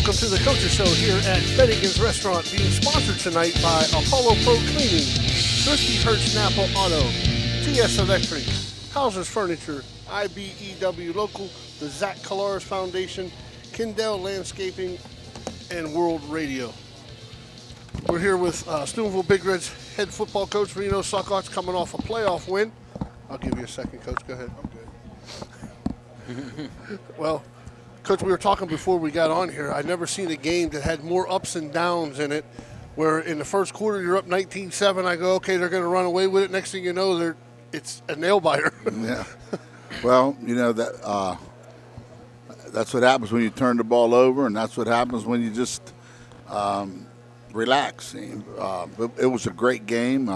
welcome to the Coaches Show here at Bennigan's Restaurant, being sponsored tonight by Apollo Pro Cleaning, Thrifty Hertz Napa Auto, TS Electric, Houses Furniture, IBEW Local, the Zach Colares Foundation, Kindell Landscaping, and World Radio. We're here with Steubenville Big Reds head football coach Reno Suckots, coming off a playoff win. I'll give you a second, Coach. Go ahead. I'm good. Well, Coach, we were talking before we got on here. I'd never seen a game that had more ups and downs in it, where in the first quarter you're up 19-7. I go, okay, they're going to run away with it. Next thing you know, it's a nail biter. Yeah. Well, that's what happens when you turn the ball over, and that's what happens when you just relax. But it was a great game.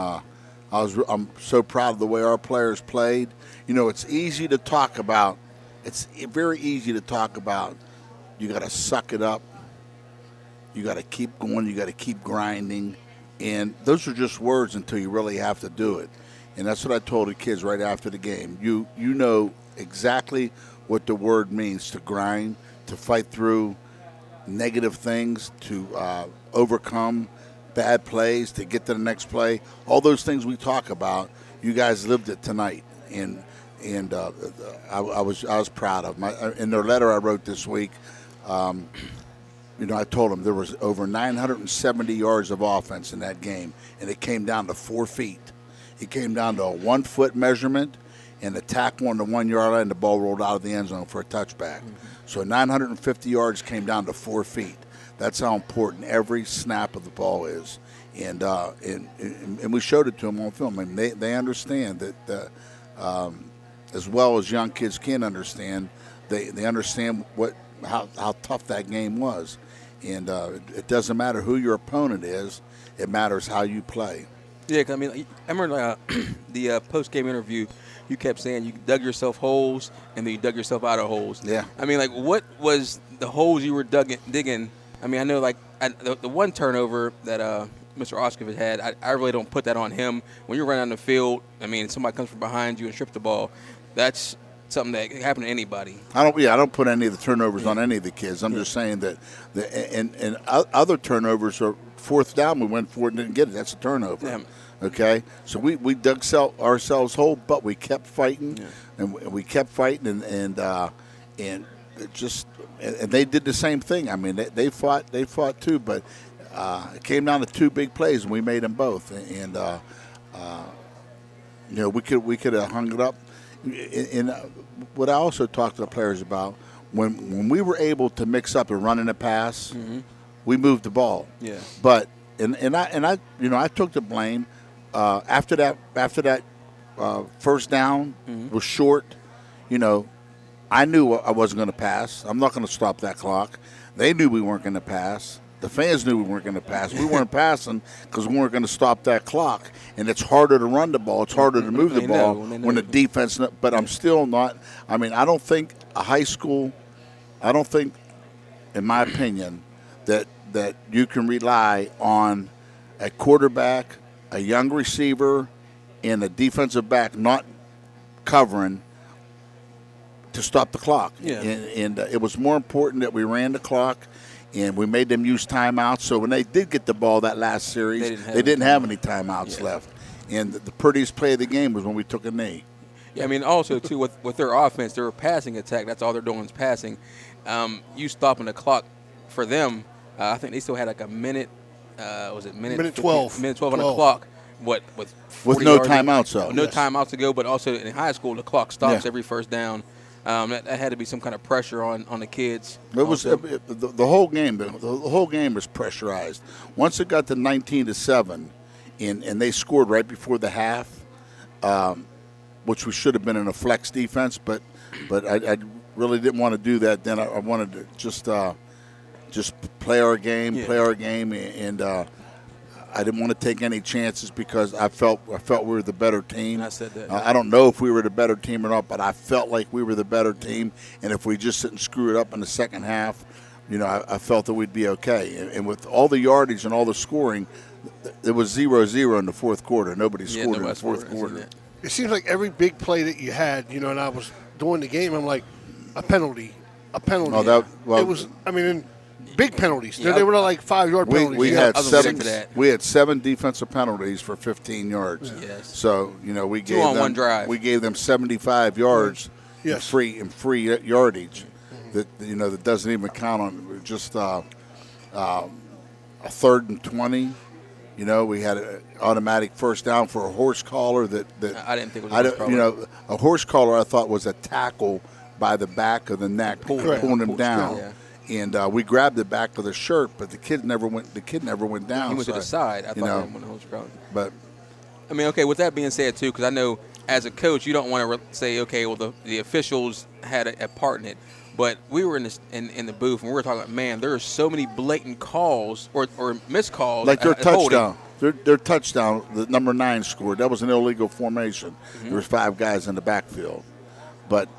I'm so proud of the way our players played. It's easy to talk about. It's very easy to talk about. You got to suck it up. You got to keep going. You got to keep grinding. And those are just words until you really have to do it. And that's what I told the kids right after the game. You know exactly what the word means: to grind, to fight through negative things, to overcome bad plays, to get to the next play. All those things we talk about, you guys lived it tonight. And I was proud of them. In their letter I wrote this week, I told them there was over 970 yards of offense in that game, and it came down to 4 feet. It came down to a 1 foot measurement and a tackle on the 1 yard line. The ball rolled out of the end zone for a touchback. Mm-hmm. So 950 yards came down to 4 feet. That's how important every snap of the ball is, and we showed it to them on film. And they understand that. As well as young kids can understand, they understand how tough that game was, and it doesn't matter who your opponent is; it matters how you play. Yeah, I mean, I remember the post-game interview. You kept saying you dug yourself holes, and then you dug yourself out of holes. Yeah. I mean, what was the holes you were digging? I mean, I know the one turnover that Mr. Oscar had, I really don't put that on him. When you're running on the field, I mean, somebody comes from behind you and strips the ball. That's something that can happen to anybody. I don't put any of the turnovers on any of the kids. I'm just saying that and other turnovers are fourth down. We went for it and didn't get it. That's a turnover. Yeah. Okay, so we dug ourselves whole, but we kept fighting, and we kept fighting, and they did the same thing. I mean, they fought too, but it came down to 2 big plays, and we made them both. And we could have hung it up. And what I also talked to the players about, when we were able to mix up and run in a pass, mm-hmm. we moved the ball. Yeah. But I took the blame after that first down mm-hmm. was short. I knew I wasn't going to pass. I'm not going to stop that clock. They knew we weren't going to pass. The fans knew we weren't going to pass. We weren't passing because we weren't going to stop that clock. And it's harder to run the ball. It's harder to move the ball when the defense. But I'm still not. I mean, I don't think, in my opinion, that you can rely on a quarterback, a young receiver, and a defensive back not covering to stop the clock. Yeah. And it was more important that we ran the clock. And we made them use timeouts. So when they did get the ball that last series, they didn't have any timeouts left. And the prettiest play of the game was when we took a knee. Yeah, I mean, also, too, with their offense, their passing attack, that's all they're doing is passing. You stopping the clock for them, I think they still had like a minute, minute 12. Minute 12 on the clock. With no timeouts, though. No timeouts to go, but also in high school, the clock stops every first down. That had to be some kind of pressure on the kids. It was the whole game. The whole game was pressurized. Once it got to 19-7, and they scored right before the half, which we should have been in a flex defense, but I really didn't want to do that. Then I wanted to just play our game, and I didn't want to take any chances because I felt we were the better team. I said that. I don't know if we were the better team or not, but I felt like we were the better team. And if we just didn't screw it up in the second half, I felt that we'd be okay. And with all the yardage and all the scoring, it was 0-0 in the fourth quarter. Nobody scored in the fourth quarter. It seems like every big play that you had, and I was doing the game, I'm like, a penalty. Oh, it was. I mean, big penalties. Yeah, They were like 5-yard penalties. We I was gonna get to that. We had 7 defensive penalties for 15 yards. Yes. So we gave 2 on them 1 drive. We gave them 75 yards Yes. in free yardage. That doesn't even count on just a 3rd and 20. We had an automatic first down for a horse collar that I didn't think it was a horse collar. A horse collar I thought was a tackle by the back of the neck, pulling him down. Yeah. And we grabbed the back of the shirt, but the kid never went down. He went to the side. I thought that went to horse collar. But I mean, okay, with that being said, too, because I know as a coach, you don't want to say, okay, well, the officials had a part in it. But we were in the booth, and we were talking about, man, there are so many blatant calls or missed calls. like their touchdown. their touchdown, the number 9 scored. That was an illegal formation. There was 5 guys in the backfield. But,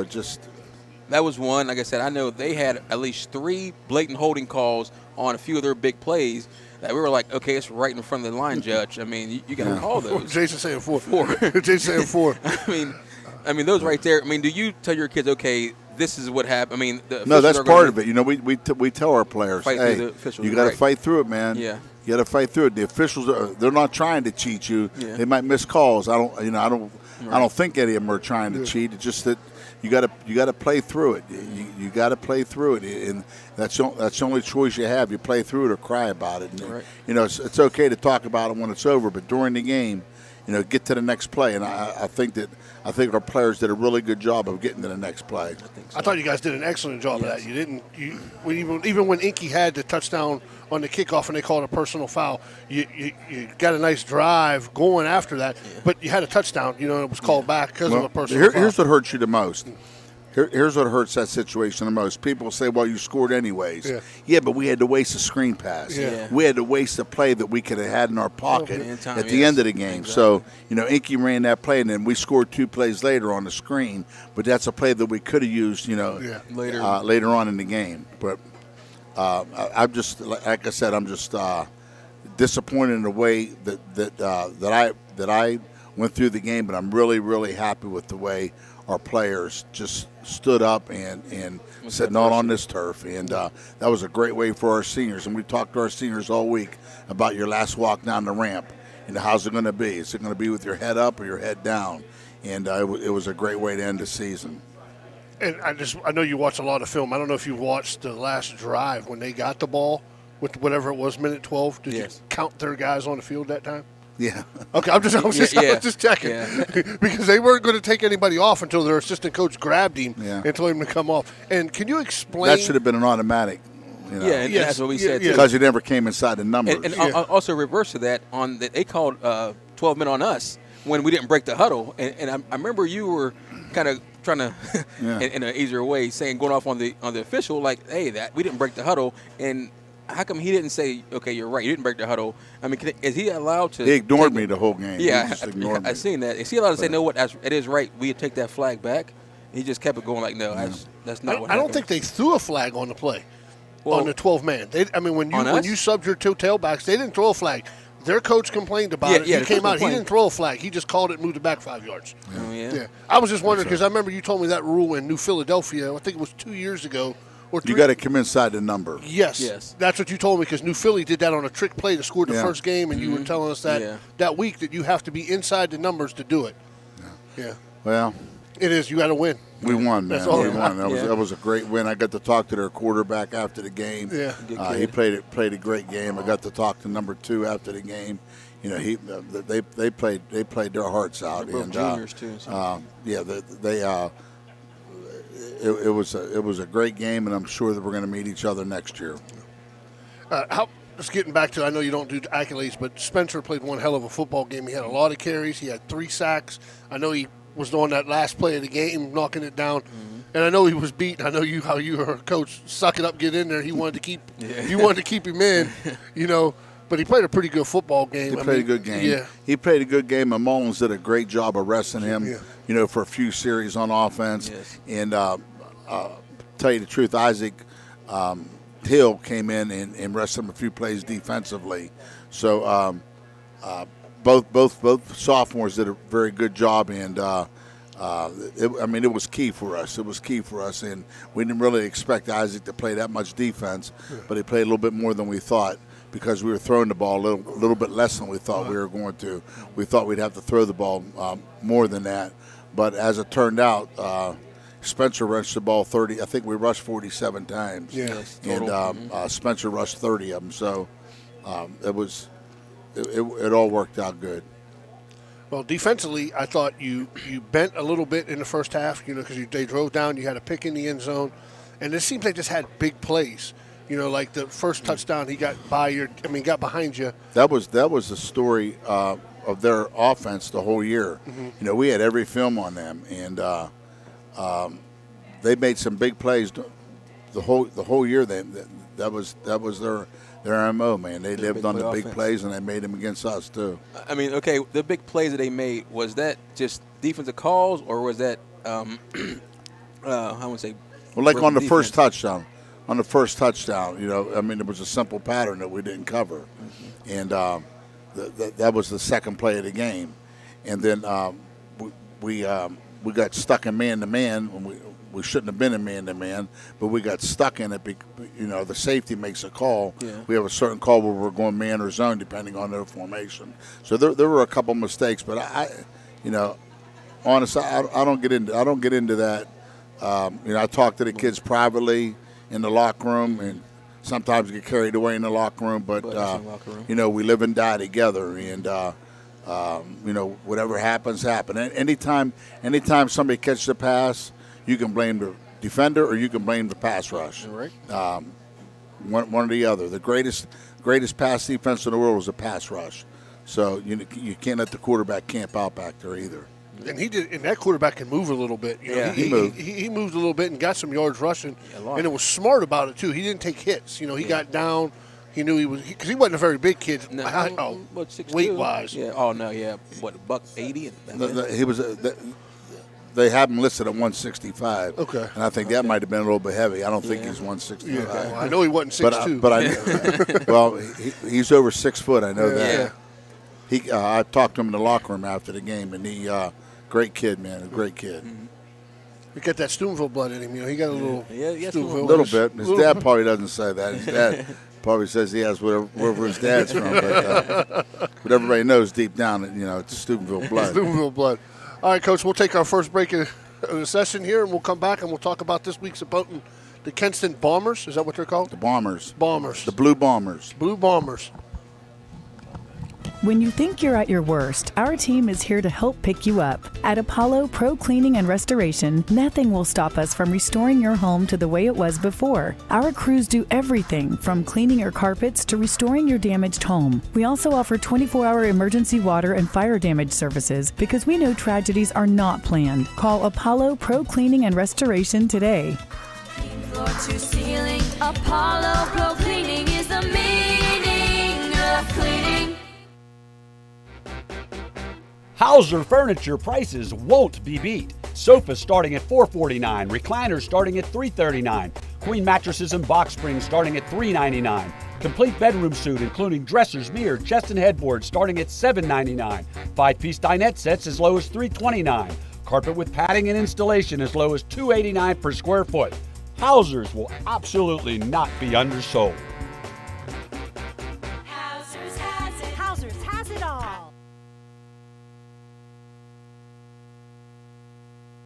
just – That was one. Like I said, I know they had at least 3 blatant holding calls on a few of their big plays that we were like, okay, it's right in front of the line judge. I mean, you got to call those. Jason saying 4. 4. Jason saying 4. I mean, those right there. I mean, do you tell your kids, okay, this is what happened? I mean, no, that's part of it. We tell our players, hey, you got to fight through it, man. Yeah. You got to fight through it. The officials, they're not trying to cheat you. Yeah. They might miss calls. I don't think any of them are trying to cheat. It's just that you got to play through it. You got to play through it, and that's the only choice you have. You play through it or cry about it. And, right. It's okay to talk about it when it's over, but during the game, get to the next play. And I think our players did a really good job of getting to the next play. I thought you guys did an excellent job of that. You didn't. Even when Inky had the touchdown on the kickoff and they called a personal foul, you got a nice drive going after that. Yeah. But you had a touchdown. It was called back because of a personal foul. Here's what hurts you the most. Here's what hurts that situation the most. People say, well, you scored anyways. Yeah, but we had to waste a screen pass. Yeah. We had to waste a play that we could have had in our pocket at the end of the game. Exactly. So, Inky ran that play, and then we scored 2 plays later on the screen. But that's a play that we could have used, later on in the game. But I'm just, like I said, I'm just disappointed in the way that I went through the game. But I'm really, really happy with the way our players just stood up and said, not on this turf. And that was a great way for our seniors. And we talked to our seniors all week about your last walk down the ramp. How's it going to be? Is it going to be with your head up or your head down? And it was a great way to end the season. And I know you watch a lot of film. I don't know if you watched the last drive when they got the ball with whatever it was, minute 12. Did you count their guys on the field that time? Yeah. Okay, I was just checking because they weren't going to take anybody off until their assistant coach grabbed him and told him to come off. And can you explain? That should have been an automatic. And that's what we said too. Because you never came inside the numbers. And also reverse to that, they called 12 men on us when we didn't break the huddle. And I remember you were kind of trying to, in an easier way, going off on the official, like, hey, that we didn't break the huddle. And how come he didn't say, okay, you're right, you didn't break the huddle? I mean, is he allowed to? He ignored me the whole game. Yeah, I seen that. Is he allowed to say, no, what, it is right, we take that flag back? He just kept it going like, no, that's not what happened. I don't think they threw a flag on the play, on the 12-man. When you subbed your 2 tailbacks, they didn't throw a flag. Their coach complained about it. He came out. He didn't throw a flag. He just called it and moved it back 5 yards. Oh, yeah. I was just wondering because I remember you told me that rule in New Philadelphia. I think it was 2 years ago. You got to come inside the number. Yes. That's what you told me because New Philly did that on a trick play to score the first game, and you were telling us that week that you have to be inside the numbers to do it. Yeah. Well, it is. You got to win. We won, man. We won. That was a great win. I got to talk to their quarterback after the game. Yeah. He played a great game. I got to talk to number 2 after the game. They played their hearts out. They're both juniors too. So. It was a great game, and I'm sure that we're going to meet each other next year. Just getting back to, I know you don't do accolades, but Spencer played one hell of a football game. He had a lot of carries. He had 3 sacks. I know he was on that last play of the game, knocking it down. And I know he was beat. I know how you were a coach. Suck it up, get in there. He wanted to keep. You wanted to keep him in, But he played a pretty good footell game. He played a good game. Yeah. He played a good game, and Mullins did a great job of resting him, for a few series on offense. Yes. And tell you the truth, Isaac Hill came in and rested him a few plays defensively. So both sophomores did a very good job, and it was key for us. It was key for us, and we didn't really expect Isaac to play that much defense, but he played a little bit more than we thought because we were throwing the ball a little bit less than we thought we were going to. We thought we'd have to throw the ball more than that, but as it turned out, Spencer rushed the ball 30. I think we rushed 47 times, and Spencer rushed 30 of them. So it all worked out good. Well, defensively, I thought you bent a little bit in the first half, because they drove down. You had a pick in the end zone. And it seems they just had big plays. Like the first touchdown, he got got behind you. That was the story of their offense the whole year. Mm-hmm. We had every film on them, and they made some big plays the whole year. That was their MO, man. They lived on the big plays, and they made them against us too. I mean, okay, the big plays that they made, was that just defensive calls, or was that I would say? Well, like on the first touchdown. On the first touchdown, it was a simple pattern that we didn't cover, and that was the second play of the game, and then we got stuck in man-to-man when we shouldn't have been in man-to-man, but we got stuck in it. The safety makes a call. Yeah. We have a certain call where we're going man or zone depending on their formation. So there were a couple mistakes, but honestly, I don't get into that. I talk to the kids privately in the locker room, and sometimes get carried away in the locker room. But we live and die together, and whatever happens. Anytime somebody catches a pass, you can blame the defender or you can blame the pass rush. Right. One or the other. The greatest pass defense in the world was a pass rush. So you can't let the quarterback camp out back there either. And that quarterback can move a little bit. He moved. He moved a little bit and got some yards rushing, and it was smart about it too. He didn't take hits. He got down. He knew he was because he wasn't a very big kid. Weight wise. Yeah. Oh no. Yeah. What, $180? He was. They have him listed at 165. Okay. And I think that might have been a little bit heavy. I don't think he's 165. Yeah. Well, I know he wasn't 6'2". But he's over 6 foot. I know that. Yeah. I talked to him in the locker room after the game, and he, great kid, man, a great kid. Mm-hmm. He got that Steubenville blood in him. He got a little Steubenville. A little bit. His dad probably doesn't say that. His dad probably says he has wherever his dad's from. But everybody knows deep down that, it's Steubenville blood. Steubenville blood. All right, Coach, we'll take our first break of the session here, and we'll come back and we'll talk about this week's opponent, the Kenston Bombers. Is that what they're called? The Bombers. Bombers. The Blue Bombers. Blue Bombers. When you think you're at your worst, our team is here to help pick you up. At Apollo Pro Cleaning and Restoration, nothing will stop us from restoring your home to the way it was before. Our crews do everything from cleaning your carpets to restoring your damaged home. We also offer 24-hour emergency water and fire damage services because we know tragedies are not planned. Call Apollo Pro Cleaning and Restoration today. Floor to ceiling, Apollo Pro Cleaning is the meaning of cleaning. Hauser Furniture prices won't be beat. Sofas starting at $449, recliners starting at $339, queen mattresses and box springs starting at $399, complete bedroom suite including dressers, mirror, chest and headboard starting at $799, 5-piece dinette sets as low as $329, carpet with padding and installation as low as $289 per square foot. Hausers will absolutely not be undersold. Hausers has it. Hausers has it all.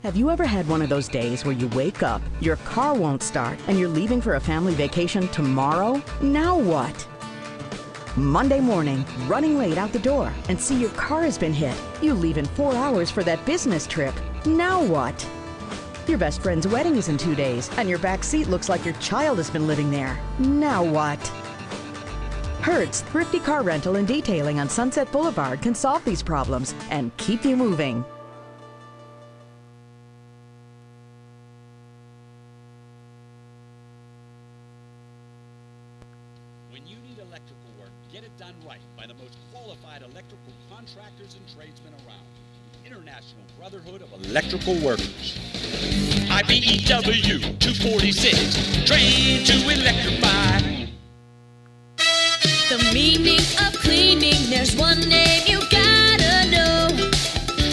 Have you ever had one of those days where you wake up, your car won't start, and you're leaving for a family vacation tomorrow? Now what? Monday morning, running late out the door, and see your car has been hit. You leave in 4 hours for that business trip. Now what? Your best friend's wedding is in 2 days, and your back seat looks like your child has been living there. Now what? Hertz Thrifty Car Rental and Detailing on Sunset Boulevard can solve these problems and keep you moving. When you need electrical work, get it done right by the most qualified electrical contractors and tradesmen around. International Brotherhood of Electrical Workers. IBEW 246, trained to electrify. The meaning of cleaning, there's one name you gotta know.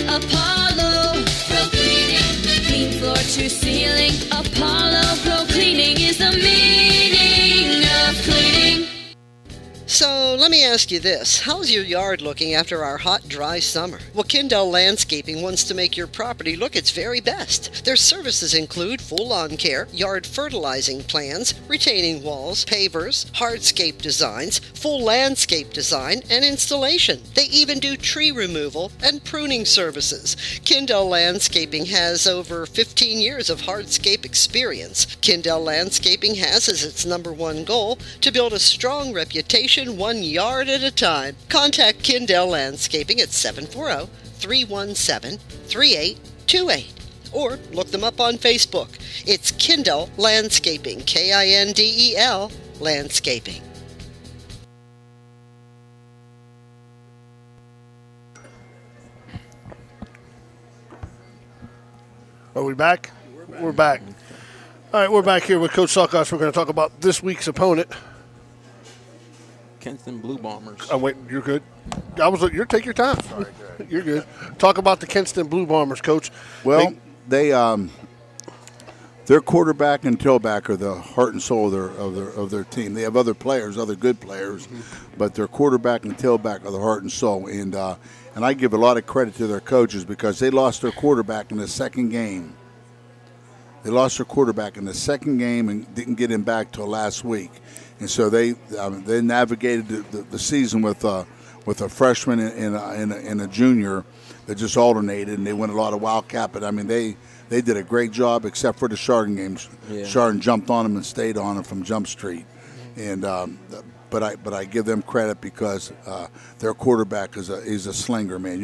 Apollo Pro Cleaning. let me ask you this. How's your yard looking after our hot, dry summer? Well, Kindell Landscaping wants to make your property look its very best. Their services include full lawn care, yard fertilizing plans, retaining walls, pavers, hardscape designs, full landscape design, and installation. They even do tree removal and pruning services. Kindell Landscaping has over 15 years of hardscape experience. Kindell Landscaping has as its #1 goal to build a strong reputation 1 yard at a time. Contact Kindell Landscaping at 740-317-3828 or look them up on Facebook. It's Kindell Landscaping, Kindel Landscaping. Are we back? We're back. All right, we're back here with Coach Salkos. We're going to talk about this week's opponent. Kinston Blue Bombers. Oh, wait, you're good. Take your time. Sorry, you're good. Talk about the Kinston Blue Bombers, Coach. Well, their quarterback and tailback are the heart and soul of their team. They have other players, other good players, but their quarterback and tailback are the heart and soul. And I give a lot of credit to their coaches because they lost their quarterback in the second game. They lost their quarterback in the second game and didn't get him back till last week. And so they navigated the season with a freshman and a junior that just alternated, and they went a lot of wildcat. But I mean, they did a great job except for the Chardon games. Yeah. Chardon jumped on them and stayed on them from Jump Street, and but I give them credit because their quarterback is a slinger, man.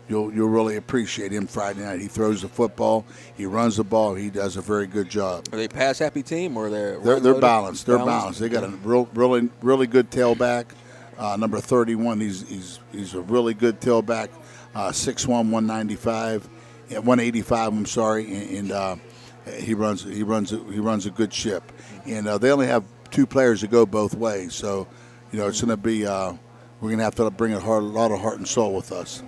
You'll really appreciate him Friday night. He throws the football, he runs the ball, he does a very good job. Are they a pass happy team or they're balanced? They're balanced. They got a really good tailback, number 31. He's a really good tailback, 6'1", 195, 185. I'm sorry, and he runs a good ship. And they only have 2 players to go both ways, so it's going to be we're going to have to bring a lot of heart and soul with us.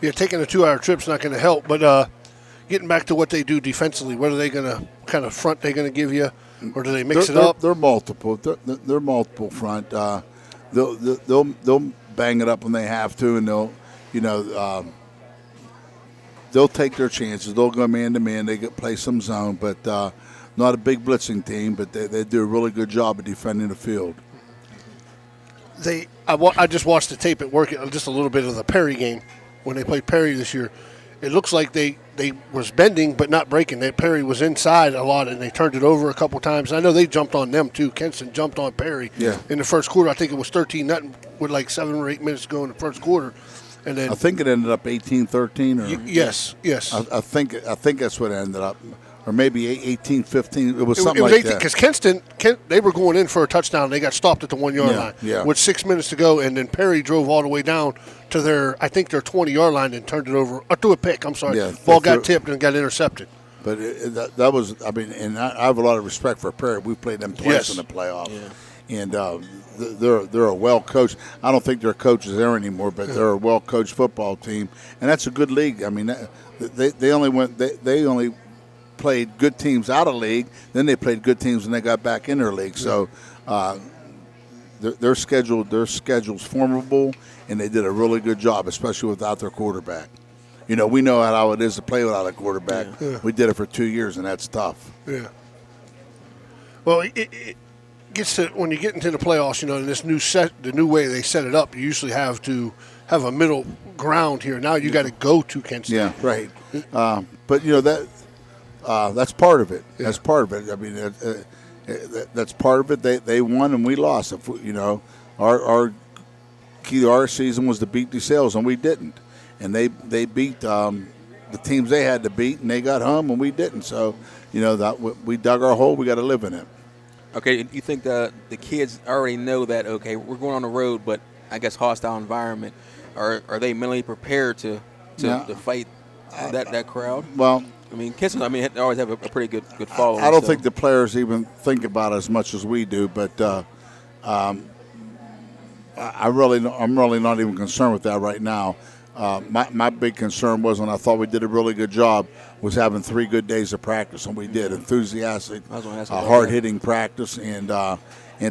Yeah, taking a 2-hour trip's not going to help, but getting back to what they do defensively, what are they going to, what kind of front they going to give you, or do they mix it up? They're multiple. They're multiple front. They'll bang it up when they have to, and they'll take their chances. They'll go man to man. They play some zone, but not a big blitzing team. But they do a really good job of defending the field. I just watched the tape at work, just a little bit of the Perry game. When they played Perry this year, it looks like they was bending but not breaking. Perry was inside a lot, and they turned it over a couple times. I know they jumped on them too. Kinston jumped on Perry in the first quarter. I think it was 13-0 with like 7 or 8 minutes to go in the first quarter. And then I think it ended up 18-13. Yes. I think that's what it ended up. Or maybe 18-15. It was something like that. Because Kinston, they were going in for a touchdown. They got stopped at the 1 yard line with 6 minutes to go, and then Perry drove all the way down to their 20-yard line and turned it over to a pick. I'm sorry, ball got tipped and got intercepted. But that was, I mean, and I have a lot of respect for Perry. We've played them twice in the playoffs, and they're a well coached. I don't think their coaches there anymore, but they're a well coached football team, and that's a good league. I mean, they only played good teams out of league, then they played good teams when they got back in their league. So their schedule's formidable, and they did a really good job, especially without their quarterback. We know how it is to play without a quarterback. Yeah. We did it for 2 years, and that's tough. Yeah. Well, it gets to when you get into the playoffs. In this the new way they set it up, you usually have to have a middle ground here. Now you got to go to Kinston. Yeah, right. But that's part of it. Yeah. That's part of it. I mean, that's part of it. They won and we lost. Our key to our season was to beat DeSales, and we didn't. And they beat the teams they had to beat, and they got home, and we didn't. So, that we dug our hole. We got to live in it. Okay, you think the kids already know that? Okay, we're going on the road, but I guess hostile environment. Are they mentally prepared to fight that crowd? Well, I mean, Kinston, they always have a pretty good following. I don't think the players even think about it as much as we do, but I'm really not even concerned with that right now. My big concern was, and I thought we did a really good job, was having 3 good days of practice, and we did. Enthusiastic, hard-hitting practice, and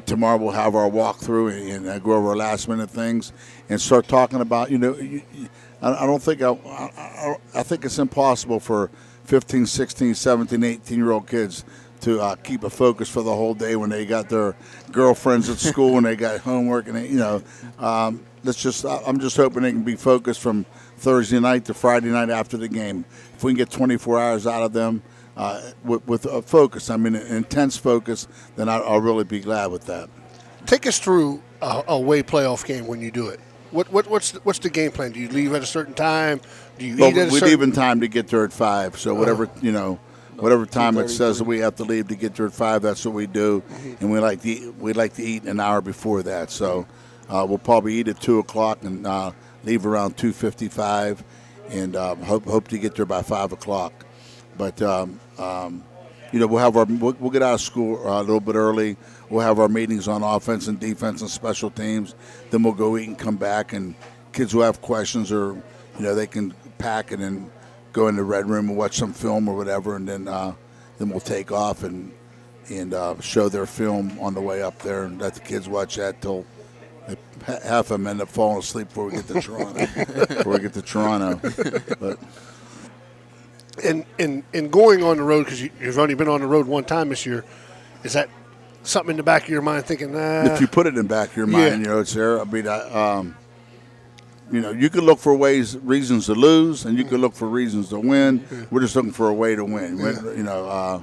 tomorrow we'll have our walkthrough and go over our last-minute things and start talking about, I think it's impossible for 15, 16, 17, 18-year-old kids to keep a focus for the whole day when they got their girlfriends at school and they got homework, and I'm just hoping they can be focused from Thursday night to Friday night after the game. If we can get 24 hours out of them with a focus, an intense focus, then I'll really be glad with that. Take us through a away playoff game when you do it. What's the game plan? Do you leave at a certain time? Do you eat at a certain? We leave in time to get there at 5. So whatever time it says that we have to leave to get there at 5, that's what we do. And we like to eat an hour before that. So we'll probably eat at 2:00 and leave around 2:55, and hope to get there by 5 o'clock. But we'll get out of school a little bit early. We'll have our meetings on offense and defense and special teams. Then we'll go eat and come back, and kids will have questions, or they can pack and then go in the red room and watch some film or whatever, and then we'll take off and show their film on the way up there, and let the kids watch that till half of them end up falling asleep before we get to Toronto. But in going on the road, because you've only been on the road one time this year, is that something in the back of your mind thinking, if you put it in the back of your mind, it's there. You could look for reasons to lose, and you could look for reasons to win. Yeah. We're just looking for a way to win. Yeah.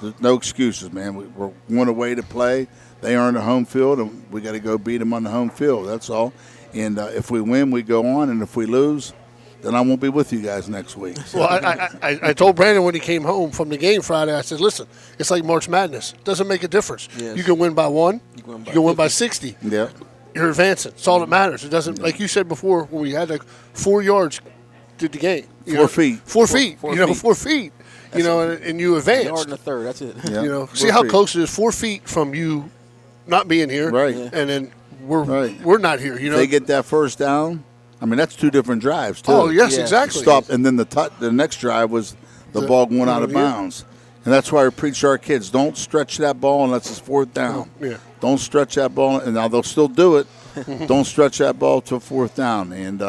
There's no excuses, man. We're one away to play. They earn the home field, and we got to go beat them on the home field. That's all. And if we win, we go on, and if we lose, then I won't be with you guys next week. So. Well, I told Brandon when he came home from the game Friday, I said, listen, it's like March Madness. It doesn't make a difference. Yes. You can win by 1. You can win by 60. Yeah. You're advancing. It's all that matters. It doesn't, like you said before, when we had 4 yards did the game. 4 feet. 4 feet. 4 feet. And you advance. A yard and a third. That's it. Yeah. See how close it is. 4 feet from you not being here. Right. And then we're not here. If they get that first down, that's 2 different drives, too. Oh, yes, exactly. Stop, and then the next drive was the ball going out of bounds. And that's why we preach to our kids, don't stretch that ball unless it's 4th down. Yeah. Don't stretch that ball. And now they'll still do it. Don't stretch that ball to 4th down. And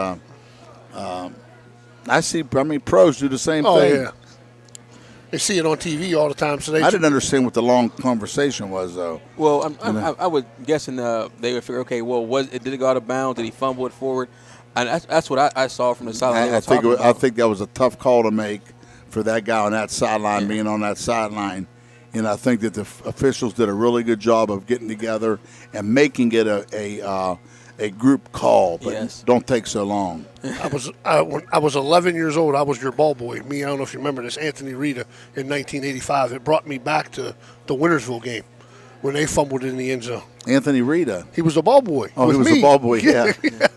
I see, pros do the same thing. Oh, yeah. They see it on TV all the time. So I didn't understand what the long conversation was, though. Well, I was guessing they would figure, okay, well, did it go out of bounds? Did he fumble it forward? And that's what I saw from the sideline. I think that was a tough call to make for that guy on that sideline, being on that sideline. And I think that the officials did a really good job of getting together and making it a group call, but don't take so long. When I was 11 years old, I was your ball boy. I don't know if you remember this, Anthony Rita in 1985. It brought me back to the Wintersville game when they fumbled in the end zone. Anthony Rita. He was the ball boy. Oh, he was the ball boy, yeah.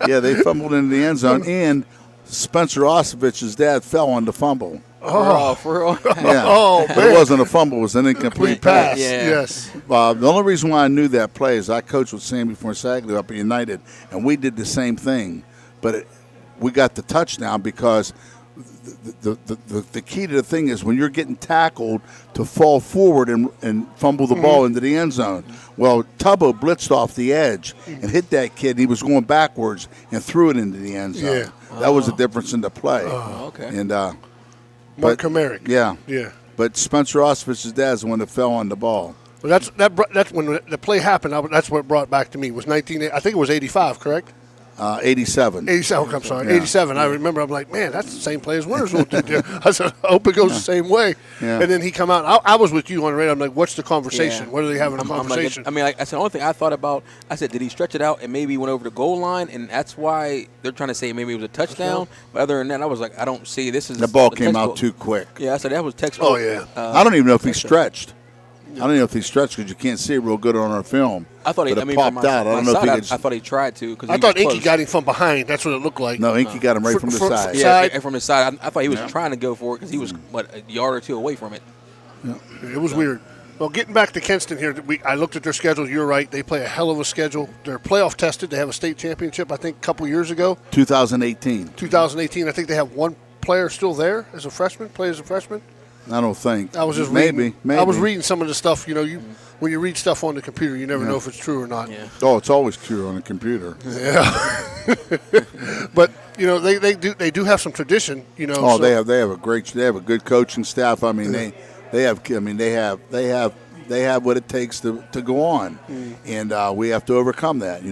Yeah, they fumbled in the end zone, and Spencer Ostovich's dad fell on the fumble. Oh, for real? Yeah. Oh, man. It wasn't a fumble. It was an incomplete pass. Yeah. Yes. The only reason why I knew that play is I coached with Sammy Forsaglio up at United, and we did the same thing. But we got the touchdown because the key to the thing is when you're getting tackled to fall forward and fumble the ball into the end zone. Well, Tubbo blitzed off the edge and hit that kid, and he was going backwards and threw it into the end zone. Yeah. That was the difference in the play. Oh, okay. And Mark Comerick. Yeah. Yeah. But Spencer Ostovich's dad is the one that fell on the ball. Well, that's when the play happened. That's what it brought back to me was I think it was 85, correct? 87. 87, I'm sorry. Yeah. 87. I remember, I'm like, man, that's the same play as Wintersville did there. I said, I hope it goes the same way. Yeah. And then he come out. I was with you on the radio. I'm like, what's the conversation? Yeah. What are they having a conversation? I said, the only thing I thought about, I said, did he stretch it out and maybe went over the goal line? And that's why they're trying to say maybe it was a touchdown. But other than that, I was like, I don't see this is the ball came out too quick. Yeah, I said that was textbook. Oh, yeah. I don't even know if he stretched. I don't know if he stretched because you can't see it real good on our film. I thought he popped out. I don't know if he I thought he tried to. I thought Inky got him from behind. That's what it looked like. No, Inky got him right from the side. Yeah, from the side. I thought he was trying to go for it because he was, a yard or two away from it. Yeah. It was weird. Well, getting back to Kenston here, I looked at their schedule. You're right. They play a hell of a schedule. They're playoff tested. They have a state championship, I think, a couple years ago. 2018. 2018. I think they have one player still there as a freshman, play as a freshman. I don't think. I was just maybe. I was reading some of the stuff. When you read stuff on the computer, you never know if it's true or not. Yeah. Oh, it's always true on a computer. Yeah. But they do have some tradition. Oh, they have a good coaching staff. I mean they have what it takes to go on, and we have to overcome that.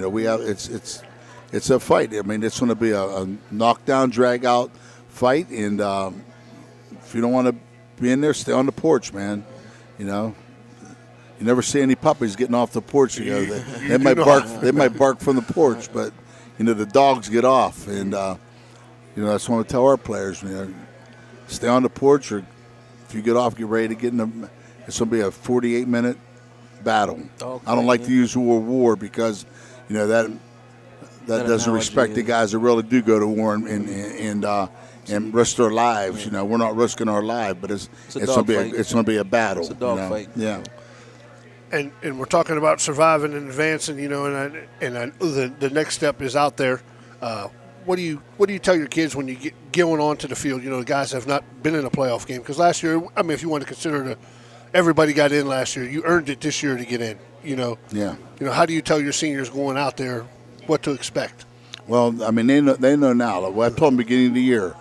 It's a fight. I mean, it's going to be a knockdown, drag out fight, and if you don't want to be in there, stay on the porch, man. You never see any puppies getting off the porch. They might bark. They might bark from the porch, but the dogs get off, and that's what I tell our players. Stay on the porch, or if you get off, get ready to get in the. It's going to be a 48-minute battle. I don't like to use the word war because that doesn't respect the guys that really do go to war and risk their lives. We're not risking our life, but it's going to be a battle. It's a dog fight. Yeah. And we're talking about surviving and advancing, and the next step is out there. What do you tell your kids when you get going onto the field? The guys have not been in a playoff game because last year, I mean, if you want to consider everybody got in last year, you earned it this year to get in. Yeah. How do you tell your seniors going out there what to expect? Well, I mean, they know now. Like I told them beginning of the year.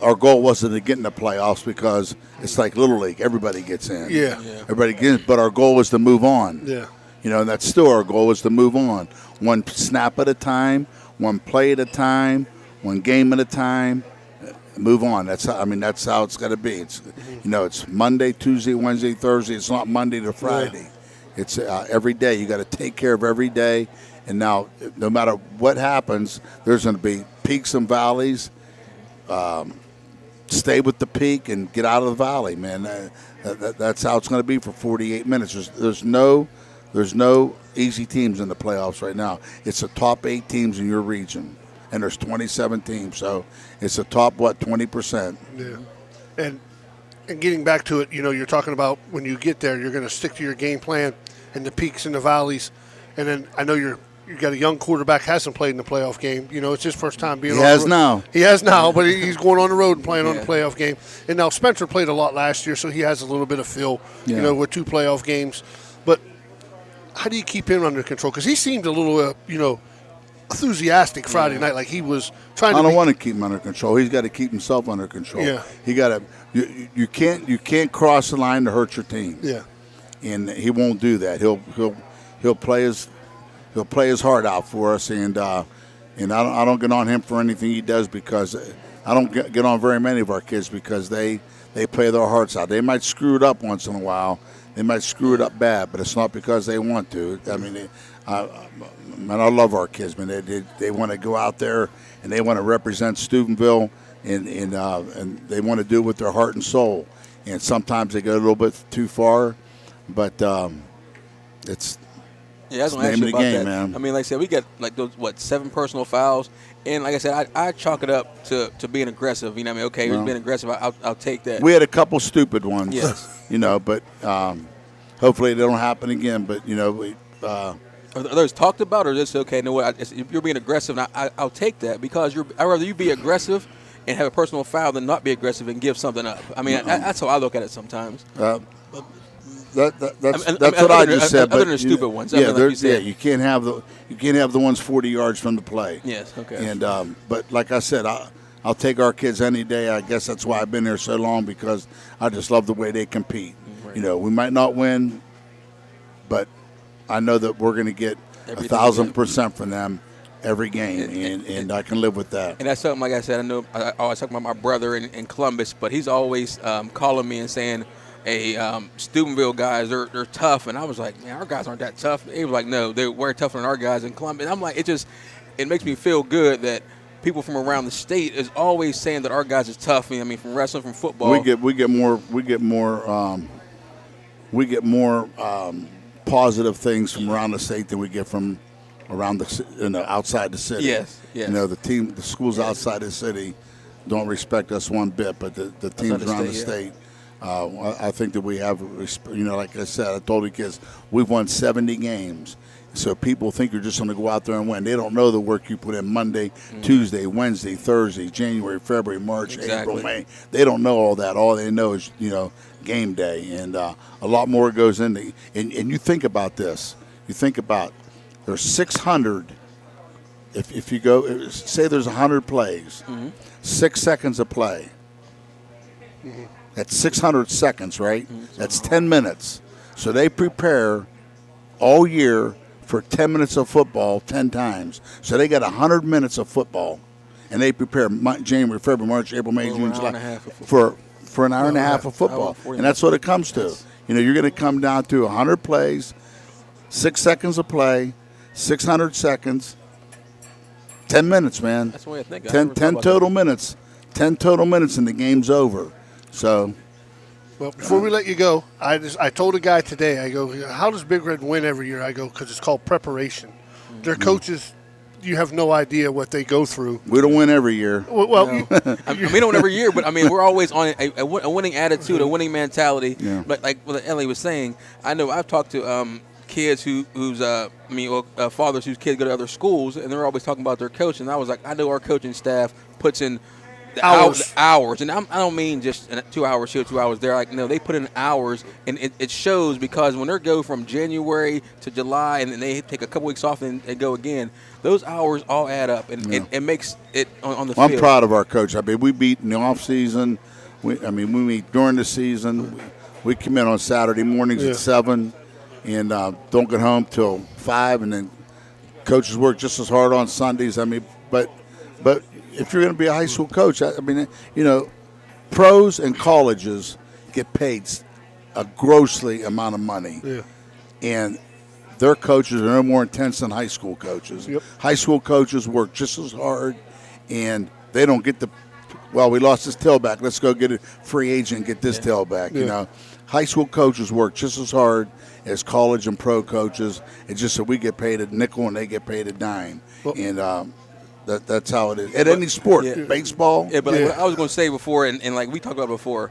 Our goal wasn't to get in the playoffs because it's like Little League. Everybody gets in. Yeah. Everybody gets in, but our goal was to move on. Yeah. And that's still our goal is to move on. One snap at a time, one play at a time, one game at a time. Move on. That's how it's got to be. It's it's Monday, Tuesday, Wednesday, Thursday. It's not Monday to Friday. Yeah. It's every day. You got to take care of every day. And now, no matter what happens, there's going to be peaks and valleys. Stay with the peak and get out of the valley, man. That's how it's going to be for 48 minutes. There's no easy teams in the playoffs right now. It's the top 8 teams in your region, and there's 27 teams, so it's the top 20%. Yeah, and getting back to it, you're talking about when you get there, you're going to stick to your game plan and the peaks and the valleys, and then I know you got a young quarterback, hasn't played in the playoff game. It's his first time being on the road. He has now, but he's going on the road and playing on the playoff game. And now Spencer played a lot last year, so he has a little bit of feel, with 2 playoff games. But how do you keep him under control? Because he seemed a little, enthusiastic Friday night, like he was trying to. I don't want to keep him under control. He's got to keep himself under control. Yeah. He got to. You can't cross the line to hurt your team. Yeah. And he won't do that. He'll play his heart out for us, and I don't get on him for anything he does because I don't get on very many of our kids because they play their hearts out. They might screw it up once in a while. They might screw it up bad, but it's not because they want to. I mean, I love our kids, man. They want to go out there and they want to represent Steubenville, and they want to do it with their heart and soul. And sometimes they go a little bit too far, but it's. Yeah, that's the name of the game, man. I mean, like I said, we got like those 7 personal fouls, and like I said, I chalk it up to being aggressive. Okay, we're being aggressive. I'll take that. We had a couple stupid ones, yes. But hopefully they don't happen again. But are those talked about, or just okay? No, if you're being aggressive, I'll take that because I'd rather you be aggressive and have a personal foul than not be aggressive and give something up. I mean, that's how I look at it sometimes. That's what I just said. Other than the stupid ones. You can't have the ones 40 yards from the play. Yes, okay. And but like I said, I'll take our kids any day. I guess that's why I've been there so long because I just love the way they compete. Right. We might not win, but I know that we're going to get 1,000% from them every game, and I can live with that. And that's something, like I said, I know I always talk about my brother in Columbus, but he's always calling me and saying, hey, Steubenville guys, they're tough. And I was like, man, our guys aren't that tough. He was like, no, they're way tougher than our guys in Columbus. And I'm like, it makes me feel good that people from around the state is always saying that our guys is tough. I mean, from wrestling, from football. We get more positive things from around the state than we get from around outside the city. Yes. The schools outside the city don't respect us one bit, but the teams around the state I think that we have, like I said, I told the kids, we've won 70 games. So people think you're just going to go out there and win. They don't know the work you put in Monday, Tuesday, Wednesday, Thursday, January, February, March, April, May. They don't know all that. All they know is, game day. And a lot more goes into and you think about this. You think about there's 600. If you go, say there's 100 plays, 6 seconds of play. That's 600 seconds, right? That's 10 minutes. So they prepare all year for 10 minutes of football 10 times. So they got 100 minutes of football, and they prepare January, February, March, April, May, June, July for an hour and a half of football. And that's what it comes to. You're going to come down to 100 plays, 6 seconds of play, 600 seconds, 10 minutes, man. That's the way I think. 10 total minutes. 10 total minutes, and the game's over. So. Well, before we let you go, I told a guy today, I go, how does Big Red win every year? I go, because it's called preparation. Their coaches, you have no idea what they go through. We don't win every year. Well, no. We don't win every year, but we're always on a winning attitude, a winning mentality. Yeah. But like what Ellie was saying, I know I've talked to kids whose fathers whose kids go to other schools, and they're always talking about their coach. And I was like, I know our coaching staff puts in the hours, and I don't mean just 2 hours here, 2 hours there. Like, no, they put in hours, and it shows, because when they go from January to July, and then they take a couple weeks off and go again, those hours all add up, and it makes it on the field. I'm proud of our coach. We beat in the off season. We meet during the season. We come in on Saturday mornings at 7, and don't get home till 5, and then coaches work just as hard on Sundays. But if you're going to be a high school coach, pros and colleges get paid a grossly amount of money. Yeah. And their coaches are no more intense than high school coaches. Yep. High school coaches work just as hard, and they don't get we lost this tailback. Let's go get a free agent and get this tailback. Yeah. High school coaches work just as hard as college and pro coaches. It's just that we get paid a nickel and they get paid a dime. And that's how it is. At any sport, baseball. Yeah, but like what I was going to say before, and like we talked about before,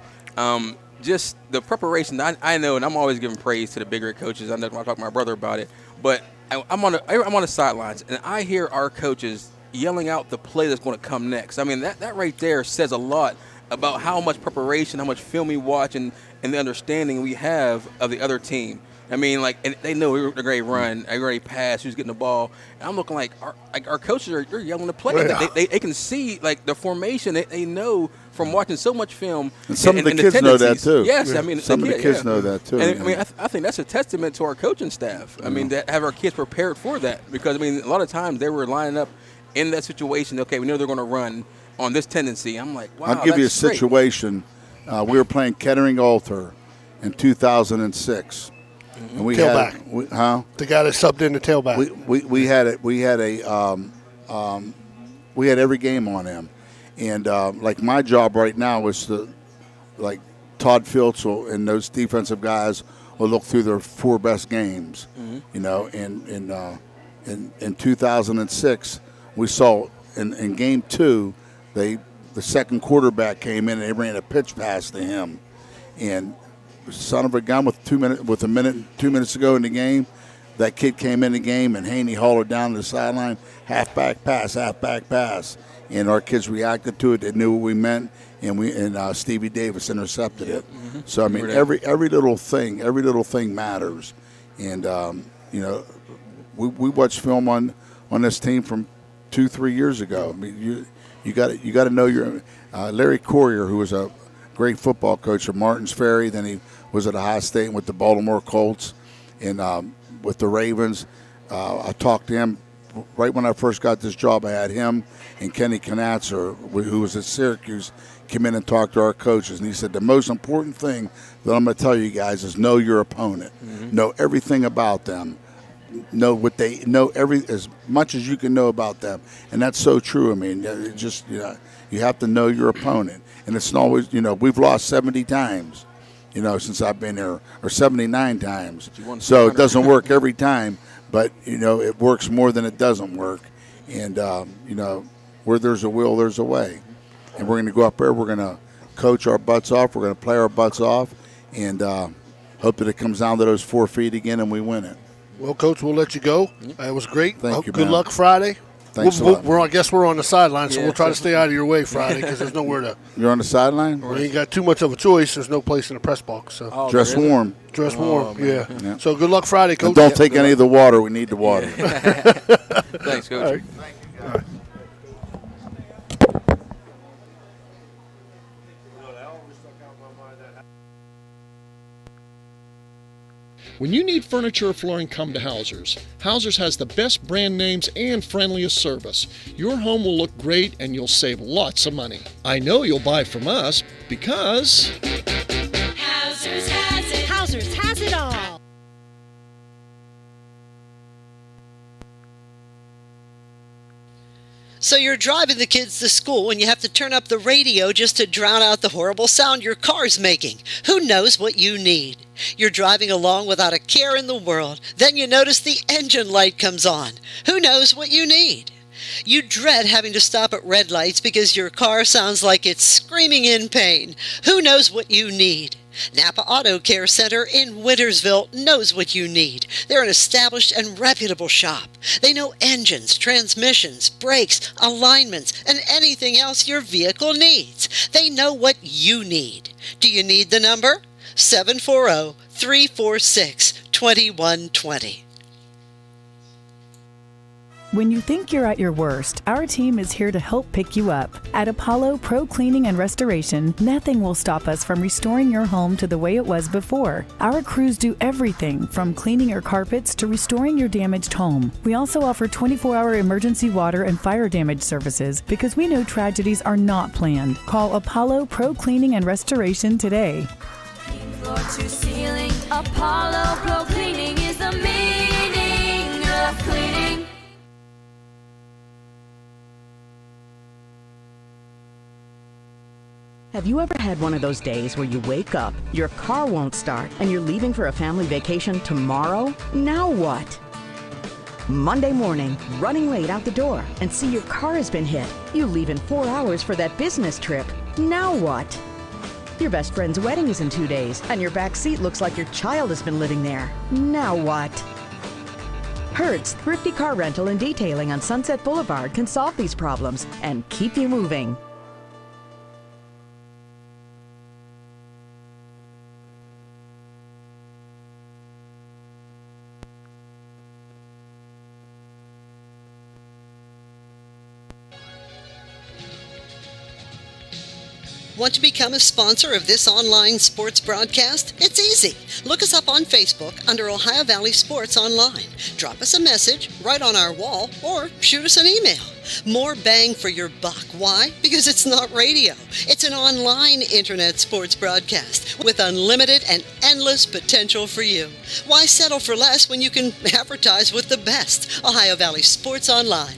just the preparation. I know, and I'm always giving praise to the bigger coaches. I know when I talk to my brother about it, but I'm on the sidelines, and I hear our coaches yelling out the play that's going to come next. That right there says a lot about how much preparation, how much film we watch, and the understanding we have of the other team. And they know we're going to run, they're going to pass, who's getting the ball. And I'm looking like our coaches they're yelling the play. Yeah. They can see the formation. They know from watching so much film. And some of the kids know that too. Yes, some of the kids know that too. And I think that's a testament to our coaching staff. That have our kids prepared for that, because a lot of times they were lining up in that situation. Okay, we know they're going to run on this tendency. I'm like, wow. I'll give you a great. situation. We were playing Kettering Alter in 2006. And we tailback. The guy that subbed in the tailback. We had every game on him, and my job right now is to, Todd Fields and those defensive guys will look through their 4 best games. And in 2006 we saw in game 2 the second quarterback came in and they ran a pitch pass to him, and son of a gun, with 2 minutes to go in the game, that kid came in the game and Haney hollered down to the sideline, halfback pass, and our kids reacted to it. They knew what we meant, and Stevie Davis intercepted it. Mm-hmm. So every little thing matters, and we watched film on this team from 2-3 years ago. You got to know your Larry Courier, who was a great football coach at Martins Ferry. Then he was at Ohio State with the Baltimore Colts and with the Ravens. I talked to him right when I first got this job. I had him and Kenny Knatzer, who was at Syracuse, come in and talk to our coaches. And he said, the most important thing that I'm going to tell you guys is know your opponent. Mm-hmm. Know everything about them. Know what they know, as much as you can know about them. And that's so true. You have to know your opponent. And it's not always, we've lost 70 times, since I've been here, or 79 times. So it doesn't work every time, but, it works more than it doesn't work. And, where there's a will, there's a way. And we're going to go up there, we're going to coach our butts off. We're going to play our butts off, and hope that it comes down to those 4 feet again and we win it. Well, Coach, we'll let you go. It was great. Thank you, Good man. luck Friday. Thanks a lot. I guess we're on the sideline, so Yeah, we'll try to stay out of your way Friday because there's nowhere to. You're on the sideline? We ain't got too much of a choice. There's no place in the press box. So Dress there isn't? warm. dress warm. man. Yeah. So good luck Friday, Coach. And don't take any of the water. We need the water. Thanks, Coach. All right. When you need furniture or flooring, come to Hauser's. Hauser's has the best brand names and friendliest service. Your home will look great and you'll save lots of money. I know you'll buy from us because... Hauser's has it. Hauser's has it all. So you're driving the kids to school and you have to turn up the radio just to drown out the horrible sound your car's making. Who knows what you need? You're driving along without a care in the world. Then you notice the engine light comes on. Who knows what you need? You dread having to stop at red lights because your car sounds like it's screaming in pain. Who knows what you need? Napa Auto Care Center in Wintersville knows what you need. They're an established and reputable shop. They know engines, transmissions, brakes, alignments, and anything else your vehicle needs. They know what you need. Do you need the number? 740-346-2120. When you think you're at your worst, our team is here to help pick you up. At Apollo Pro Cleaning and Restoration, nothing will stop us from restoring your home to the way it was before. Our crews do everything from cleaning your carpets to restoring your damaged home. We also offer 24-hour emergency water and fire damage services because we know tragedies are not planned. Call Apollo Pro Cleaning and Restoration today. Floor to ceiling, Apollo Pro Cleaning is the meaning of cleaning. Have you ever had one of those days where you wake up, your car won't start, and you're leaving for a family vacation tomorrow? Now what? Monday morning, running late out the door, and see your car has been hit. You leave in 4 hours for that business trip. Now what? Your best friend's wedding is in 2 days, and your back seat looks like your child has been living there. Now what? Hertz, thrifty car rental and detailing on Sunset Boulevard can solve these problems and keep you moving. Want to become a sponsor of this online sports broadcast? It's easy. Look us up on Facebook under Ohio Valley Sports Online. Drop us a message right on our wall or shoot us an email. More bang for your buck. Why? Because it's not radio. It's an online internet sports broadcast with unlimited and endless potential for you. Why settle for less when you can advertise with the best? Ohio Valley Sports Online.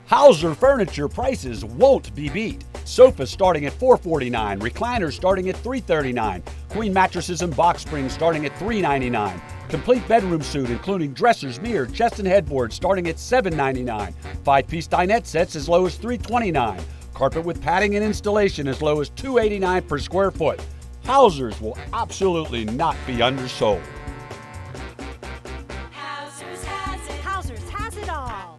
Hauser Furniture prices won't be beat. Sofas starting at $449, recliners starting at $339, queen mattresses and box springs starting at $399, complete bedroom suite including dressers, mirror, chest and headboard starting at $799, 5-piece dinette sets as low as $329, carpet with padding and installation as low as $289 per square foot. Hausers will absolutely not be undersold. Hauser's has it. Hauser's has it all.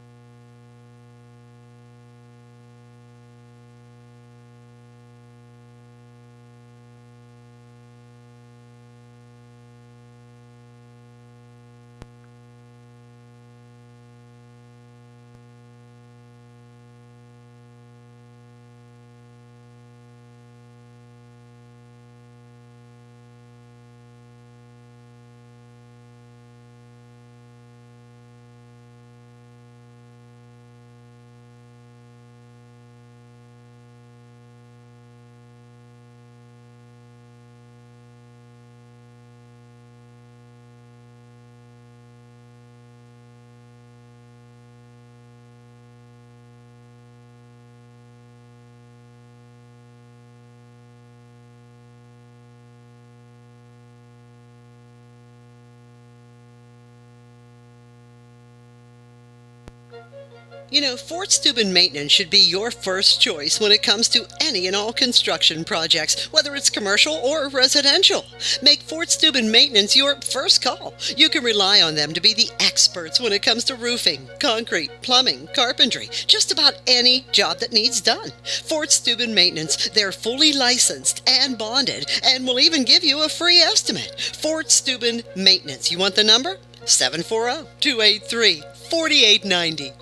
You know, Fort Steuben Maintenance should be your first choice when it comes to any and all construction projects, whether it's commercial or residential. Make Fort Steuben Maintenance your first call. You can rely on them to be the experts when it comes to roofing, concrete, plumbing, carpentry, just about any job that needs done. Fort Steuben Maintenance, they're fully licensed and bonded and will even give you a free estimate. Fort Steuben Maintenance. You want the number? 740-283-4890.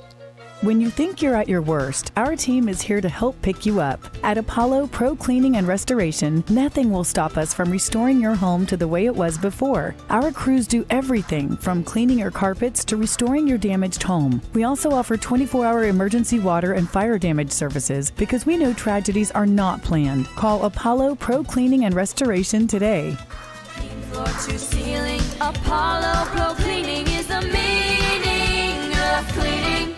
When you think you're at your worst, our team is here to help pick you up. At Apollo Pro Cleaning and Restoration, nothing will stop us from restoring your home to the way it was before. Our crews do everything from cleaning your carpets to restoring your damaged home. We also offer 24-hour emergency water and fire damage services because we know tragedies are not planned. Call Apollo Pro Cleaning and Restoration today. Floor to ceiling, Apollo Pro Cleaning is the meaning of cleaning.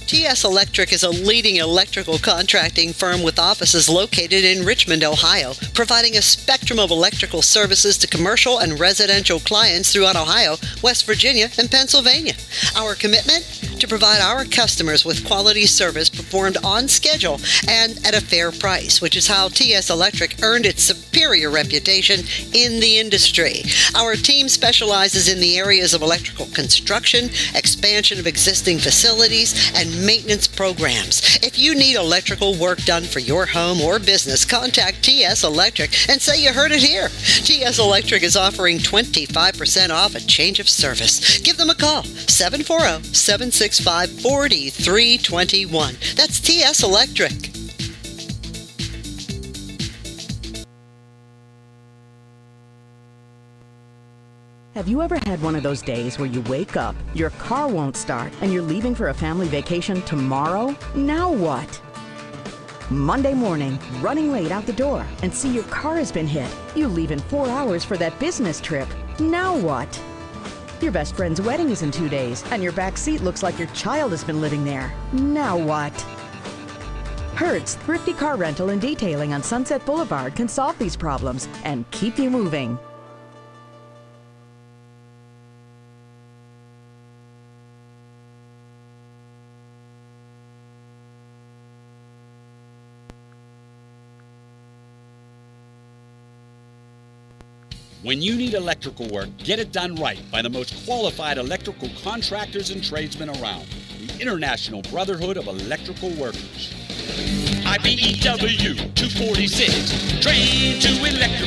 TS Electric is a leading electrical contracting firm with offices located in Richmond, Ohio, providing a spectrum of electrical services to commercial and residential clients throughout Ohio, West Virginia, and Pennsylvania. Our commitment? To provide our customers with quality service performed on schedule and at a fair price, which is how TS Electric earned its superior reputation in the industry. Our team specializes in the areas of electrical construction, expansion of existing facilities, and maintenance programs. If you need electrical work done for your home or business, contact TS Electric and say you heard it here. TS Electric is offering 25% off a change of service. Give them a call, 740-765-4321. That's TS Electric. Have you ever had one of those days where you wake up, your car won't start, and you're leaving for a family vacation tomorrow? Now what? Monday morning, running late out the door, and see your car has been hit. You leave in 4 hours for that business trip. Now what? Your best friend's wedding is in 2 days, and your back seat looks like your child has been living there. Now what? Hertz Thrifty Car Rental and Detailing on Sunset Boulevard can solve these problems and keep you moving. When you need electrical work, get it done right by the most qualified electrical contractors and tradesmen around. The International Brotherhood of Electrical Workers. IBEW 246, trained to electrical.